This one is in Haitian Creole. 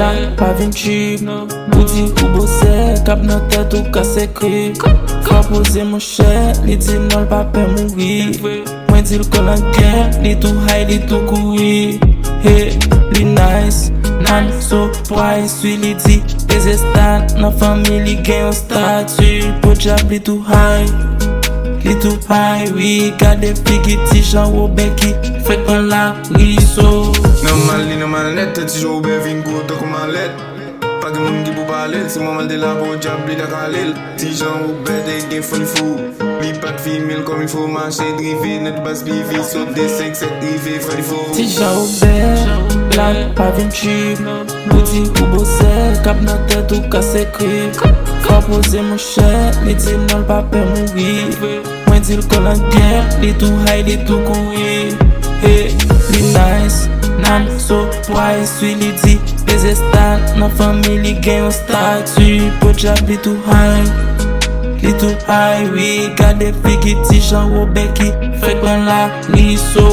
La pa vin chib, ou di ou bose, kap nan tèt ou ka sekri. Ka pose mon chè, li di non pa pe mouri. Mwen di l kon an gen, li tou high, li tou koui. Hey, li nice, nan so price, oui li di pese stat, nan family gen yon statut. Po jab li tou high, oui, gade figi ti jan wobe ki fèt an la riso. Normal net, ti jan wobe vin go to koman let. Pa gen moun ki pou palel, si moun mal de la po jab li da kalel. Ti jan wobe de gen foli fou, li pat female kom il faut marcher drivé, net bas bivi, saute de 5-7 drivé, foli fou. Ti jan wobe, la pa vin chib, ou di ou bose, kap nan tèt ou ka sekri. Ka pose mon chè, li di non pa pe mouri. Mwen di l kon an gen, li tou high, li tou koui. Hey, li nice, nan so price, oui li di pese stat, nan family gen yon statut. Po jab li tou high, oui, gade figi ti jan wobe ki fèt an la riso.